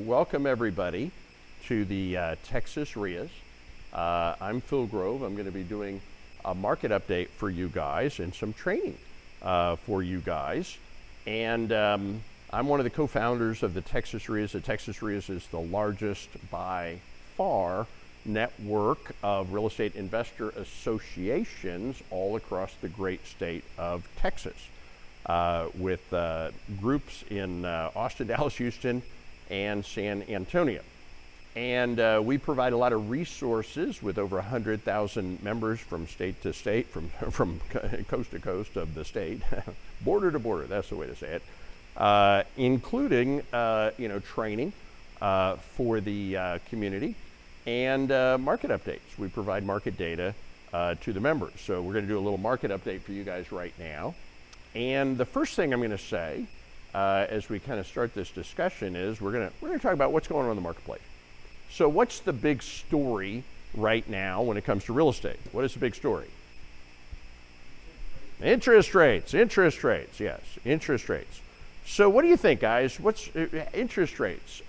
welcome everybody to the Texas REIAs. I'm Phil Grove. I'm going to be doing a market update for you guys and some training for you guys. And I'm one of the co-founders of the Texas REIAs. The Texas REIAs is the largest by far network of real estate investor associations all across the great state of Texas, with groups in Austin, Dallas, Houston, and San Antonio. And we provide a lot of resources with over 100,000 members from state to state, from coast to coast of the state, border to border, that's the way to say it, including training for the community and market updates. We provide market data to the members. So we're going to do a little market update for you guys right now. And the first thing I'm going to say as we kind of start this discussion is we're going to talk about what's going on in the marketplace. So what's the big story right now when it comes to real estate? What is the big story? Interest rates, yes, interest rates. So what do you think, guys? What's interest rates?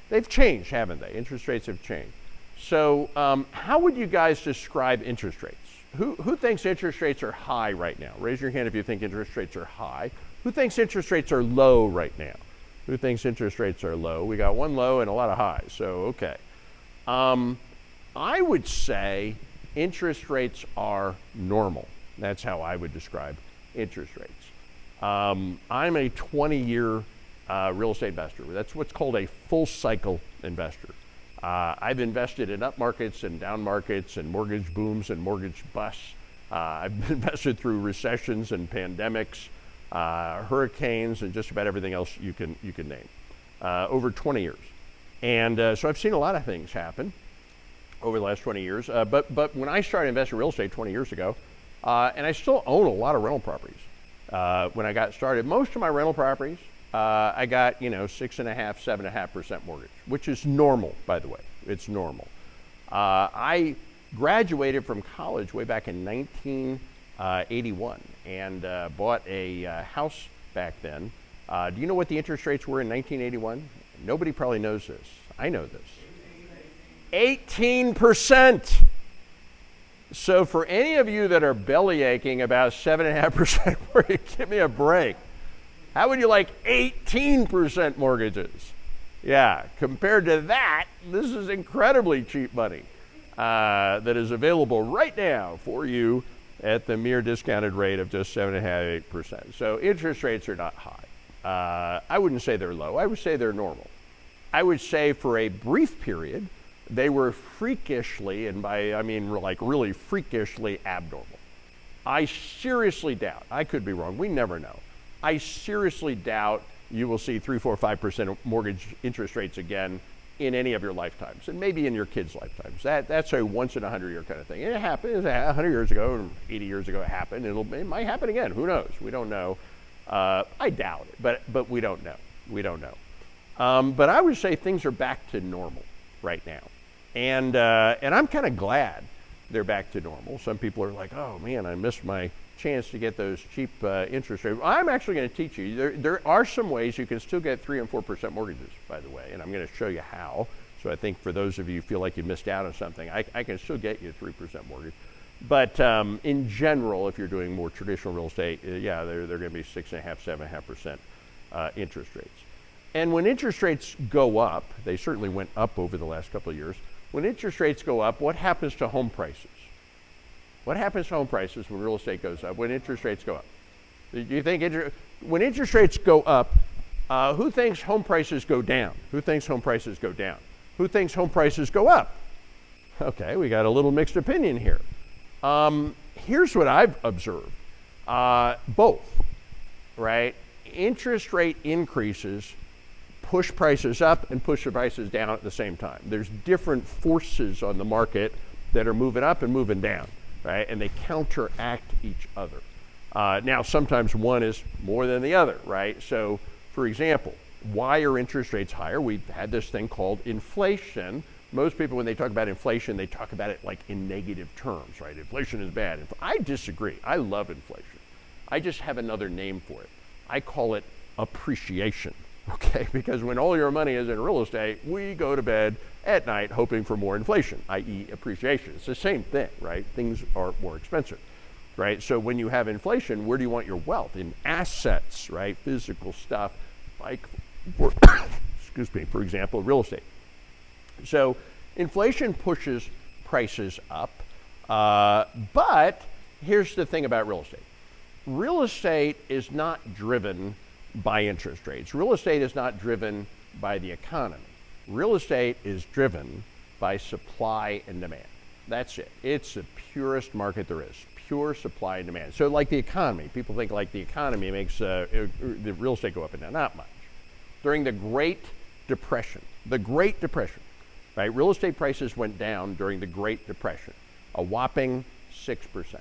They've changed, haven't they? Interest rates have changed. So how would you guys describe interest rates? Who thinks interest rates are high right now? Raise your hand if you think interest rates are high. Who thinks interest rates are low right now? Who thinks interest rates are low? We got one low and a lot of highs, so okay. I would say interest rates are normal. That's how I would describe interest rates. I'm a 20-year real estate investor. That's what's called a full cycle investor. I've invested in up markets and down markets and mortgage booms and mortgage busts. I've invested through recessions and pandemics, hurricanes, and just about everything else you can name, over 20 years. And so I've seen a lot of things happen over the last 20 years. But when I started investing in real estate 20 years ago, and I still own a lot of rental properties. When I got started, most of my rental properties, I got 6.5%, 7.5% mortgage, which is normal, by the way. It's normal. I graduated from college way back in 1981 and bought a house back then. Do you know what the interest rates were in 1981? Nobody probably knows this. I know this. 18%. So for any of you that are belly aching about 7.5% mortgage, give me a break. How would you like 18% mortgages? Yeah, compared to that, this is incredibly cheap money that is available right now for you at the mere discounted rate of just 7.5%, 8%. So interest rates are not high. I wouldn't say they're low. I would say they're normal. I would say for a brief period, they were freakishly, and by I mean like really freakishly abnormal. I seriously doubt, I could be wrong, we never know. I seriously doubt you will see 3, 4, 5% mortgage interest rates again in any of your lifetimes, and maybe in your kids' lifetimes. That's a once in 100-year kind of thing. And it happened 100 years ago, or 80 years ago it happened. It might happen again, who knows? We don't know. I doubt it, but we don't know. We don't know. But I would say things are back to normal right now. And I'm kind of glad they're back to normal. Some people are like, oh man, I missed my chance to get those cheap interest rates. I'm actually going to teach you. There are some ways you can still get 3 and 4% mortgages, by the way, and I'm going to show you how. So I think for those of you who feel like you missed out on something, I can still get you a 3% mortgage. But in general, if you're doing more traditional real estate, yeah, they're going to be 6.5%, 7.5% interest rates. And when interest rates go up, they certainly went up over the last couple of years. When interest rates go up, what happens to home prices? What happens to home prices when real estate goes up, when interest rates go up? Do you think when interest rates go up, who thinks home prices go down? Who thinks home prices go down? Who thinks home prices go up? Okay, we got a little mixed opinion here. Here's what I've observed. Both, right? Interest rate increases push prices up and push the prices down at the same time. There's different forces on the market that are moving up and moving down, right? And they counteract each other. Now, sometimes one is more than the other, right? So, for example, why are interest rates higher? We've had this thing called inflation. Most people, when they talk about inflation, they talk about it like in negative terms, right? Inflation is bad. I disagree. I love inflation. I just have another name for it. I call it appreciation. okay? Because when all your money is in real estate, we go to bed at night hoping for more inflation, i.e. appreciation. It's the same thing, right? Things are more expensive, right? So when you have inflation, where do you want your wealth? In assets, right? Physical stuff, like, excuse me, for example, real estate. So inflation pushes prices up, but here's the thing about real estate. Real estate is not driven by interest rates. Real estate is not driven by the economy. Real estate is driven by supply and demand. That's it. It's the purest market there is, pure supply and demand. So like the economy, people think like the economy makes the real estate go up and down. Not much. During the Great Depression, right? Real estate prices went down during the Great Depression, a whopping 6%.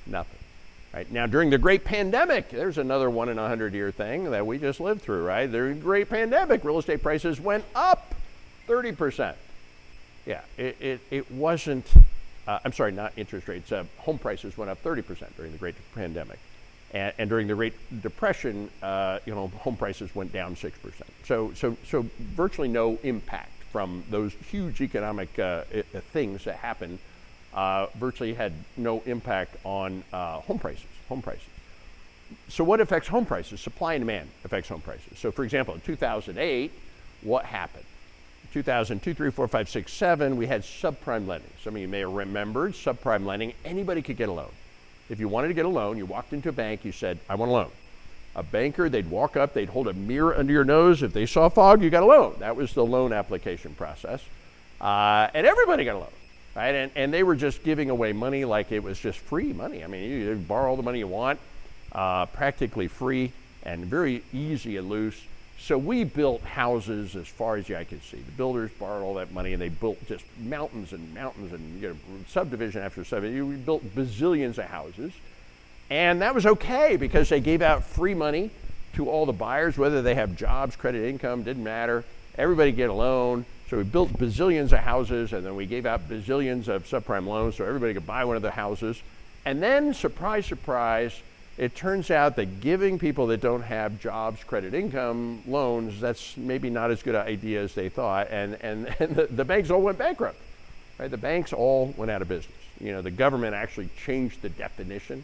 Nothing. Right? Now, during the Great Pandemic, there's another 1 in 100-year thing that we just lived through, right? During the Great Pandemic, real estate prices went up 30%. Yeah, it wasn't, I'm sorry, not interest rates. Home prices went up 30% during the Great Pandemic. And during the Great Depression, home prices went down 6%. So virtually no impact from those huge economic things that happened. Virtually had no impact on home prices. So what affects home prices? Supply and demand affects home prices. So for example, in 2008, what happened? 2002, 3, 4, 5, 6, 7, we had subprime lending. Some of you may have remembered subprime lending. Anybody could get a loan. If you wanted to get a loan, you walked into a bank, you said, I want a loan. A banker, they'd walk up, they'd hold a mirror under your nose. If they saw fog, you got a loan. That was the loan application process. And everybody got a loan. Right? And they were just giving away money like it was just free money. I mean, you borrow all the money you want, practically free and very easy and loose. So we built houses as far as the eye could see. The builders borrowed all that money and they built just mountains and mountains and subdivision after subdivision. We built bazillions of houses. And that was okay because they gave out free money to all the buyers, whether they have jobs, credit, income, didn't matter. Everybody get a loan. So we built bazillions of houses and then we gave out bazillions of subprime loans so everybody could buy one of the houses. And then, surprise, surprise, it turns out that giving people that don't have jobs, credit, income, loans, that's maybe not as good an idea as they thought. And the banks all went bankrupt. Right? The banks all went out of business. The government actually changed the definition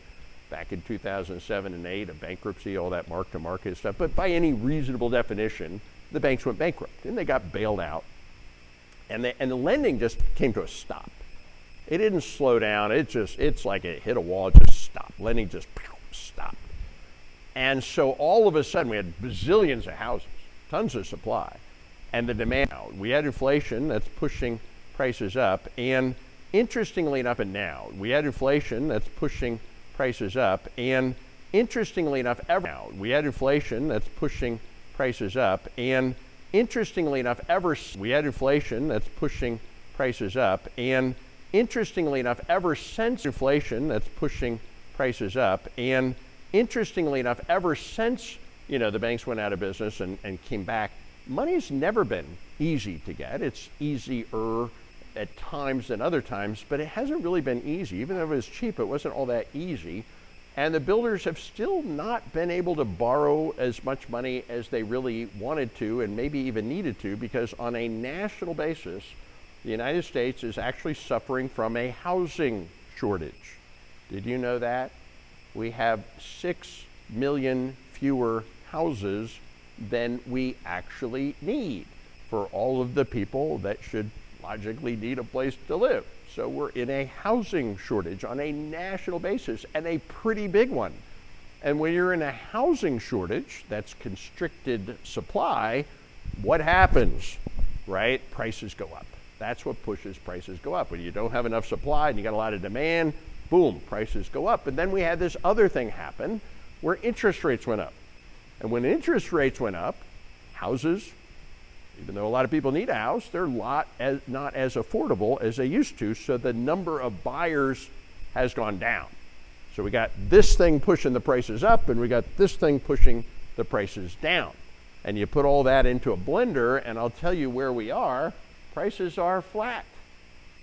back in 2007 and 8 of bankruptcy, all that mark-to-market stuff. But by any reasonable definition, the banks went bankrupt and they got bailed out. And the lending just came to a stop. It didn't slow down. It's like it hit a wall, it just stopped. Lending just stopped. And so all of a sudden we had bazillions of houses, tons of supply. And the demand, we had inflation that's pushing prices up. And interestingly enough, we had inflation that's pushing prices up. And interestingly enough, we had inflation that's pushing prices up. And interestingly enough, we had inflation that's pushing prices up. And interestingly enough, ever since inflation that's pushing prices up. And interestingly enough, ever since the banks went out of business and came back, money's never been easy to get. It's easier at times than other times, but it hasn't really been easy. Even though it was cheap, it wasn't all that easy. And the builders have still not been able to borrow as much money as they really wanted to and maybe even needed to, because on a national basis, the United States is actually suffering from a housing shortage. Did you know that? We have 6 million fewer houses than we actually need for all of the people that should logically need a place to live. So we're in a housing shortage on a national basis, and a pretty big one. And when you're in a housing shortage, that's constricted supply, what happens, right? Prices go up. That's what pushes prices go up. When you don't have enough supply and you got a lot of demand, boom, prices go up. And then we had this other thing happen where interest rates went up. And when interest rates went up, houses, even though a lot of people need a house, they're not as affordable as they used to, so the number of buyers has gone down. So we got this thing pushing the prices up, and we got this thing pushing the prices down. And you put all that into a blender, and I'll tell you where we are. Prices are flat.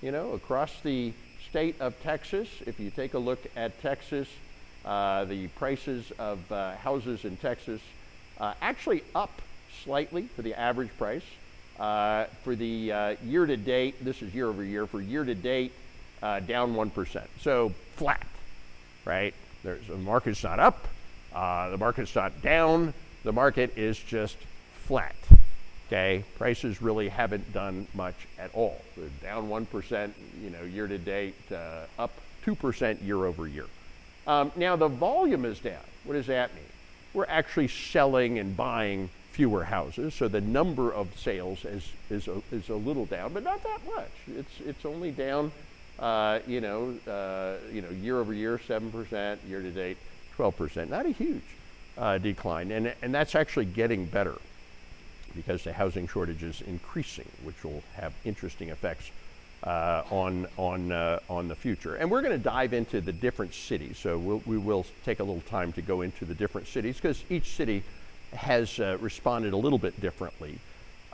Across the state of Texas, if you take a look at Texas, the prices of houses in Texas actually up slightly for the average price. For the year to date, this is year over year, for year to date, down 1%. So flat, right? The market's not up, the market's not down, the market is just flat. Okay, prices really haven't done much at all. They're down 1%, year to date, up 2% year over year. Now the volume is down. What does that mean? We're actually selling and buying fewer houses, so the number of sales is a little down, but not that much. It's only down, year over year 7%, year to date 12%. Not a huge decline, and that's actually getting better, because the housing shortage is increasing, which will have interesting effects on the future. And we're going to dive into the different cities. So we will take a little time to go into the different cities, because each city has responded a little bit differently.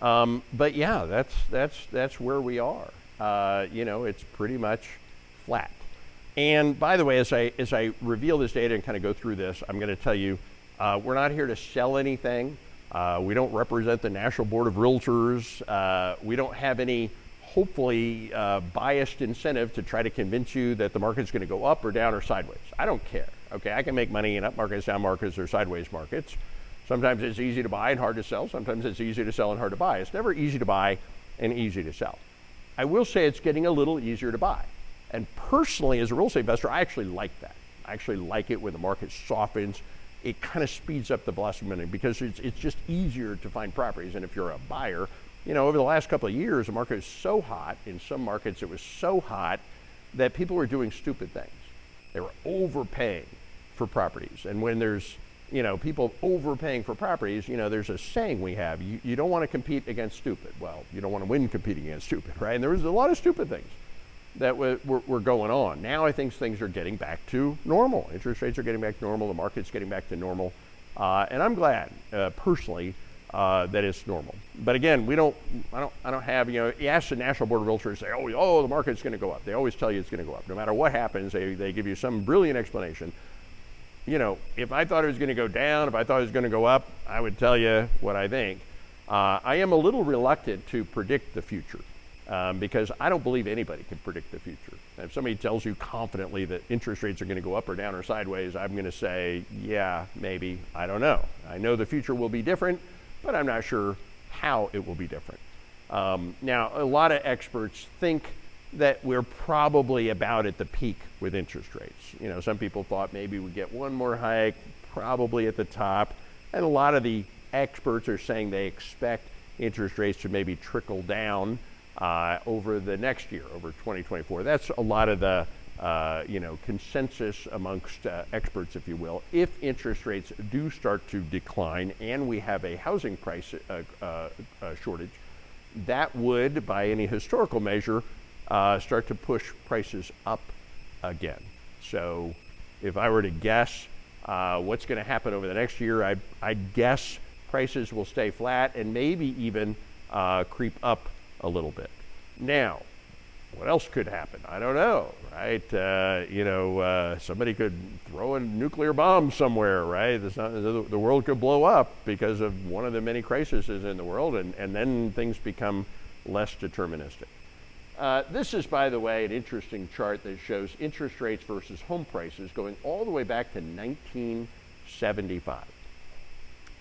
But yeah, that's where we are. It's pretty much flat. And by the way, as I reveal this data and kind of go through this, I'm going to tell you, we're not here to sell anything. We don't represent the National Board of Realtors. We don't have any, hopefully, biased incentive to try to convince you that the market's going to go up or down or sideways. I don't care. Okay, I can make money in up markets, down markets, or sideways markets. Sometimes it's easy to buy and hard to sell. Sometimes it's easy to sell and hard to buy. It's never easy to buy and easy to sell. I will say it's getting a little easier to buy. And personally, as a real estate investor, I actually like that. I actually like it when the market softens. It kind of speeds up the velocity of money, because it's just easier to find properties. And if you're a buyer, over the last couple of years, the market is so hot. In some markets, it was so hot that people were doing stupid things. They were overpaying for properties. And when there's, people overpaying for properties, there's a saying we have, you don't want to compete against stupid. Well, you don't want to win competing against stupid, right? And there was a lot of stupid things that were going on. Now I think things are getting back to normal. Interest rates are getting back to normal. The market's getting back to normal. And I'm glad, personally, that it's normal. But again, I don't have, you ask the National Board of Realtors, say, the market's going to go up. They always tell you it's going to go up. No matter what happens, they give you some brilliant explanation. If I thought it was going to go down, if I thought it was going to go up, I would tell you what I think. I am a little reluctant to predict the future. Because I don't believe anybody can predict the future. If somebody tells you confidently that interest rates are going to go up or down or sideways, I'm going to say, yeah, maybe, I don't know. I know the future will be different, but I'm not sure how it will be different. Now, a lot of experts think that we're probably about at the peak with interest rates. Some people thought maybe we'd get one more hike, probably at the top, and a lot of the experts are saying they expect interest rates to maybe trickle down over the next year, over 2024. That's a lot of the consensus amongst experts, if you will. If interest rates do start to decline and we have a housing price shortage, that would, by any historical measure, start to push prices up again. So if I were to guess what's going to happen over the next year, I'd guess prices will stay flat and maybe even creep up a little bit. Now, what else could happen? I don't know, right? Somebody could throw a nuclear bomb somewhere, right? The world could blow up because of one of the many crises in the world, and then things become less deterministic. This is, by the way, an interesting chart that shows interest rates versus home prices going all the way back to 1975.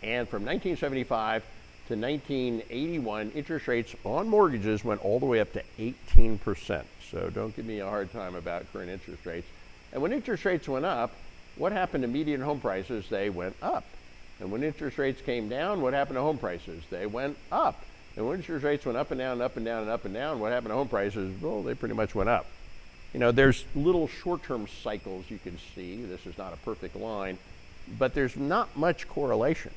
And from 1975 to 1981, interest rates on mortgages went all the way up to 18%. So don't give me a hard time about current interest rates. And when interest rates went up, what happened to median home prices? They went up. And when interest rates came down, what happened to home prices? They went up. And when interest rates went up and down, up and down, and up and down, what happened to home prices? Well, they pretty much went up. There's little short-term cycles you can see. This is not a perfect line, but there's not much correlation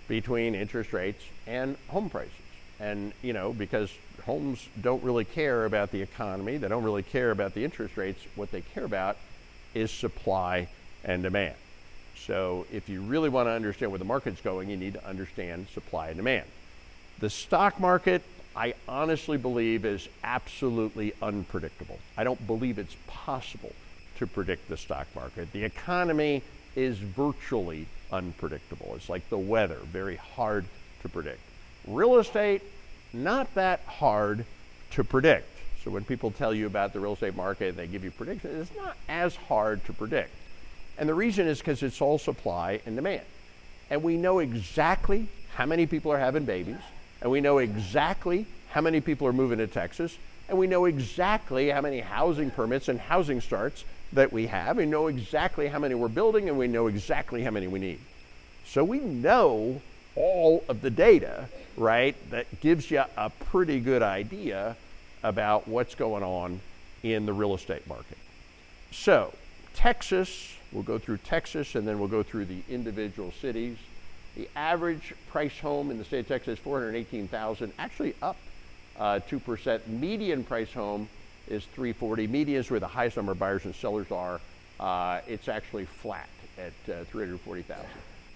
between interest rates and home prices. And, because homes don't really care about the economy, they don't really care about the interest rates, what they care about is supply and demand. So if you really want to understand where the market's going, you need to understand supply and demand. The stock market, I honestly believe, is absolutely unpredictable. I don't believe it's possible to predict the stock market. The economy is virtually unpredictable. It's like the weather, very hard to predict. Real estate, not that hard to predict. So when people tell you about the real estate market, they give you predictions, it's not as hard to predict. And the reason is because it's all supply and demand. And we know exactly how many people are having babies, and we know exactly how many people are moving to Texas, and we know exactly how many housing permits and housing starts that we have. We know exactly how many we're building, and we know exactly how many we need. So we know all of the data, right, that gives you a pretty good idea about what's going on in the real estate market. So Texas, we'll go through Texas and then we'll go through the individual cities. The average price home in the state of Texas, $418,000, actually up 2%. Median price home is $340,000. Median is where the highest number of buyers and sellers are. It's actually flat at $340,000.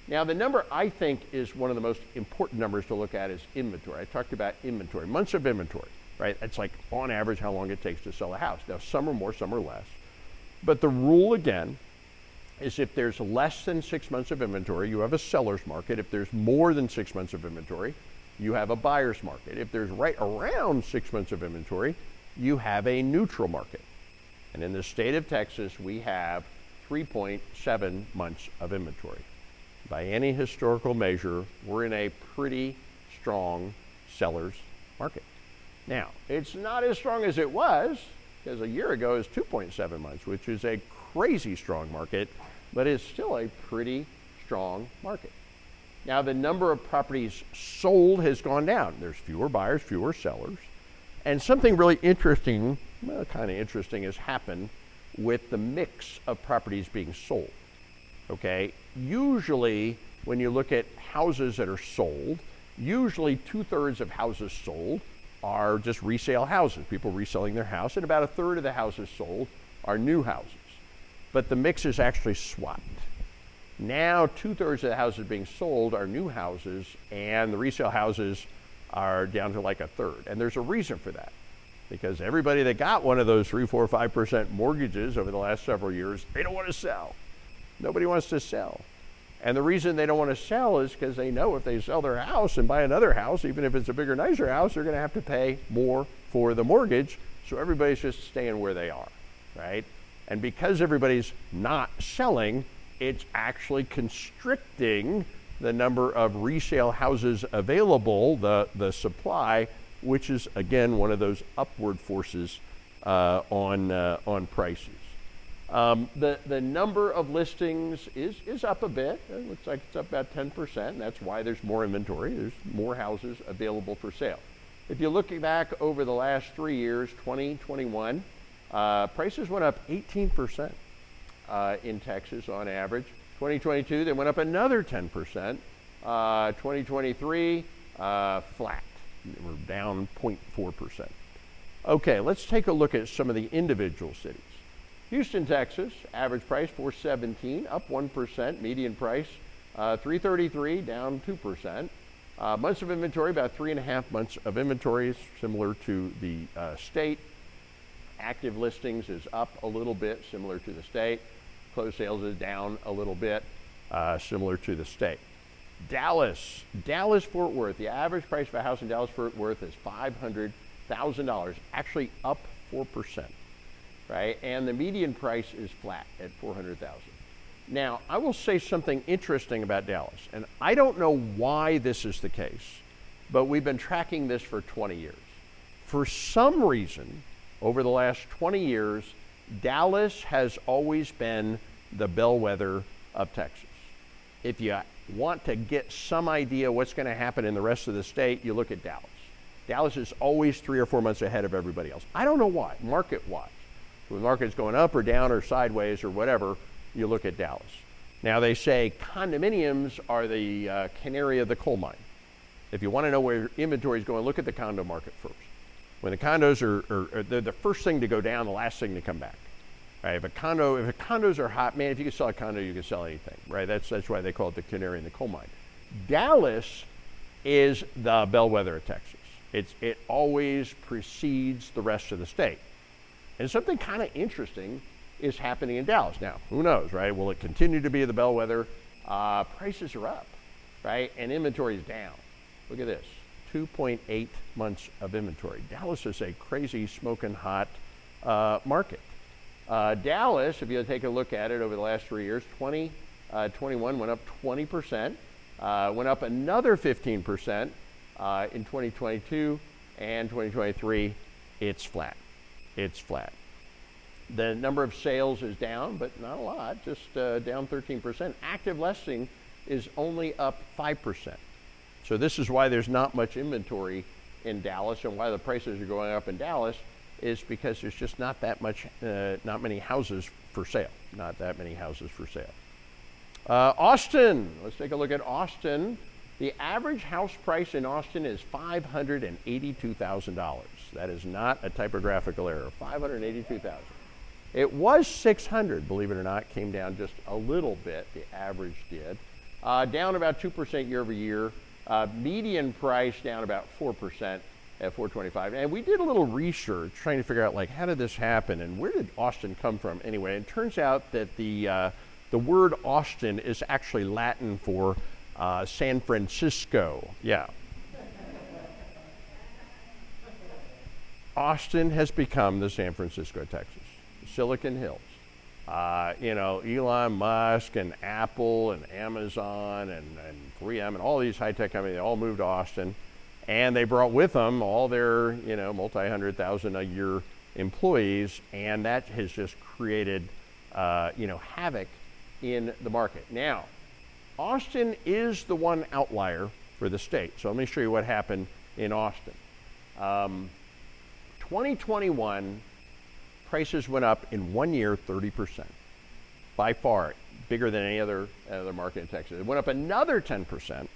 Now, the number I think is one of the most important numbers to look at is inventory. I talked about inventory, months of inventory, right? That's like on average how long it takes to sell a house. Now, some are more, some are less. But the rule again is if there's less than 6 months of inventory, you have a seller's market. If there's more than 6 months of inventory, you have a buyer's market. If there's right around 6 months of inventory, you have a neutral market. And in the state of Texas, we have 3.7 months of inventory. By any historical measure, we're in a pretty strong seller's market. Now, it's not as strong as it was, because a year ago it was 2.7 months, which is a crazy strong market, but it's still a pretty strong market. Now, the number of properties sold has gone down. There's fewer buyers, fewer sellers. And something really interesting, well, kind of interesting, has happened with the mix of properties being sold. Okay, usually when you look at houses that are sold, usually 2/3 of houses sold are just resale houses, people reselling their house, and about 1/3 of the houses sold are new houses. But the mix is actually swapped. Now 2/3 of the houses being sold are new houses, and the resale houses are down to like 1/3. And there's a reason for that, because everybody that got one of those 3, 4, 5% mortgages over the last several years, they don't want to sell. Nobody wants to sell. And the reason they don't want to sell is because they know if they sell their house and buy another house, even if it's a bigger, nicer house, they're going to have to pay more for the mortgage. So everybody's just staying where they are, right? And because everybody's not selling, it's actually constricting the number of resale houses available, the supply, which is, again, one of those upward forces on prices. The number of listings is up a bit. It looks like it's up about 10%, and that's why there's more inventory. There's more houses available for sale. If you look back over the last 3 years, 2021, prices went up 18% in Texas on average. 2022, they went up another 10%. 2023, flat. We're down 0.4%. Okay, let's take a look at some of the individual cities. Houston, Texas, average price $417, up 1%. Median price $333, down 2%. Months of inventory, about 3.5 months of inventory, is similar to the state. Active listings is up a little bit, similar to the state. Closed sales is down a little bit, similar to the state. Dallas, Fort Worth. The average price of a house in Dallas, Fort Worth is $500,000, actually up 4%. Right? And the median price is flat at $400,000. Now, I will say something interesting about Dallas, and I don't know why this is the case, but we've been tracking this for 20 years. For some reason, over the last 20 years, Dallas has always been the bellwether of Texas. If you want to get some idea what's going to happen in the rest of the state, you look at Dallas. Dallas is always 3 or 4 months ahead of everybody else. I don't know why, market-wise. When the market's going up or down or sideways or whatever, you look at Dallas. Now, they say condominiums are the canary of the coal mine. If you want to know where inventory is going, look at the condo market first. When the condos are they're the first thing to go down, the last thing to come back. Right? If the condos are hot, man, if you can sell a condo, you can sell anything. Right? That's why they call it the canary in the coal mine. Dallas is the bellwether of Texas. It always precedes the rest of the state. And something kind of interesting is happening in Dallas. Now, who knows, right? Will it continue to be the bellwether prices are up, right? And inventory is down. Look at this, 2.8 months of inventory. Dallas is a crazy, smoking hot market. Dallas, if you take a look at it over the last 3 years, 2021 went up 20%, went up another 15% in 2022, and 2023, it's flat. It's flat. The number of sales is down, but not a lot, just down 13%. Active listing is only up 5%. So this is why there's not much inventory in Dallas, and why the prices are going up in Dallas is because there's just not that much, not many houses for sale. Not that many houses for sale. Austin, let's take a look at Austin. The average house price in Austin is $582,000. That is not a typographical error, $582,000. It was $600, believe it or not, came down just a little bit, the average did. Down about 2% year over year. Median price down about 4% at $425. And we did a little research trying to figure out, like, how did this happen and where did Austin come from anyway? It turns out that the word Austin is actually Latin for San Francisco. Yeah. Austin has become the San Francisco, Texas. Silicon Hills. Elon Musk and Apple and Amazon and 3M and all these high-tech companies, they all moved to Austin, and they brought with them all their, multi-100,000 a year employees, and that has just created, havoc in the market. Now, Austin is the one outlier for the state. So let me show you what happened in Austin. 2021, prices went up in 1 year 30%. By far, bigger than any other market in Texas. It went up another 10%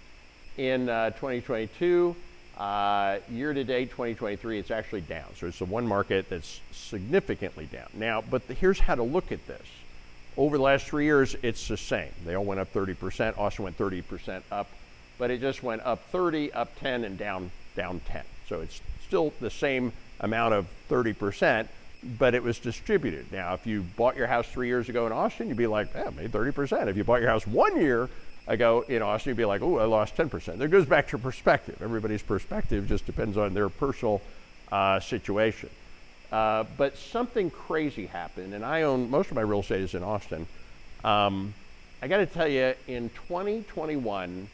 in 2022. Year to date, 2023, it's actually down. So it's the one market that's significantly down. Now, but here's how to look at this. Over the last 3 years, it's the same. They all went up 30%. Austin went 30% up, but it just went up 30, up 10, and down 10. So it's still the same amount of 30%, but it was distributed. Now, if you bought your house 3 years ago in Austin, you'd be like, I made 30%. If you bought your house 1 year ago in Austin, you'd be like, oh, I lost 10%. There goes back to perspective. Everybody's perspective just depends on their personal situation. But something crazy happened, and I own, most of my real estate is in Austin. I got to tell you, in 2021,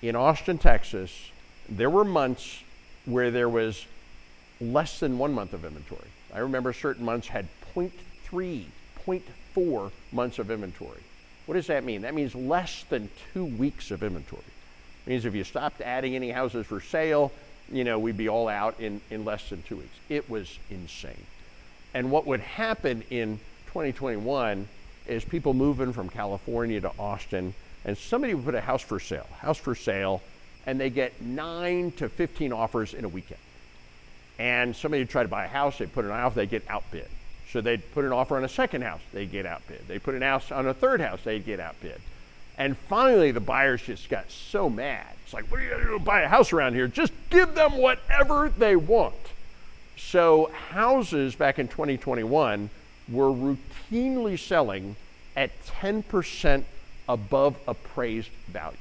in Austin, Texas, there were months where there was less than 1 month of inventory. I remember certain months had 0.3, 0.4 months of inventory. What does that mean? That means less than 2 weeks of inventory. It means if you stopped adding any houses for sale, we'd be all out in less than 2 weeks. It was insane. And what would happen in 2021 is people moving from California to Austin, and somebody would put a house for sale, and they get 9 to 15 offers in a weekend. And somebody would try to buy a house, they'd put an offer, they'd get outbid. So they'd put an offer on a second house, they'd get outbid. They put an house on a third house, they'd get outbid. And finally, the buyers just got so mad. It's like, what are you going to do to buy a house around here? Just give them whatever they want. So houses back in 2021 were routinely selling at 10% above appraised value.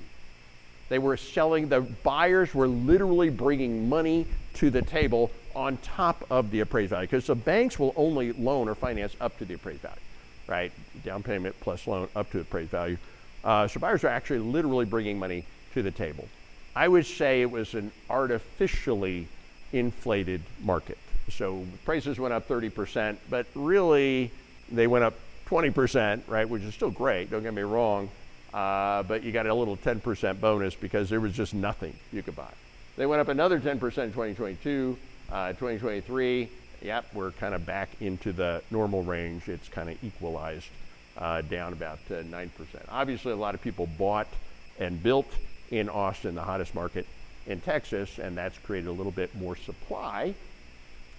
They were selling, the buyers were literally bringing money to the table on top of the appraised value, because the banks will only loan or finance up to the appraised value, right? Down payment plus loan up to the appraised value. So buyers are actually literally bringing money to the table. I would say it was an artificially inflated market. So prices went up 30%, but really they went up 20%, right? Which is still great, don't get me wrong. But you got a little 10% bonus because there was just nothing you could buy. They went up another 10% in 2022, 2023. Yep, we're kind of back into the normal range. It's kind of equalized down about 9%. Obviously, a lot of people bought and built in Austin, the hottest market in Texas, and that's created a little bit more supply.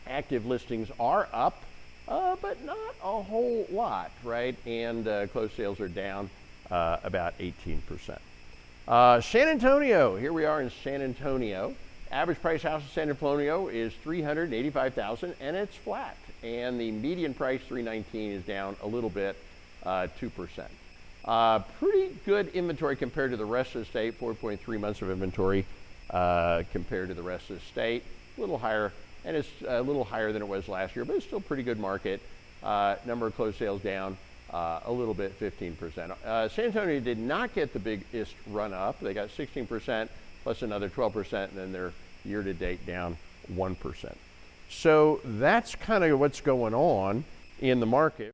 Active listings are up, but not a whole lot, right? And closed sales are down about 18%. San Antonio, here we are in San Antonio. Average price house in San Antonio is $385,000, and it's flat. And the median price, $319,000, is down a little bit, 2%. Pretty good inventory compared to the rest of the state, 4.3 months of inventory compared to the rest of the state. A little higher, and it's a little higher than it was last year, but it's still a pretty good market. Number of closed sales down a little bit, 15%. San Antonio did not get the biggest run up. They got 16% plus another 12%, and then they're year to date down 1%. So that's kind of what's going on in the market.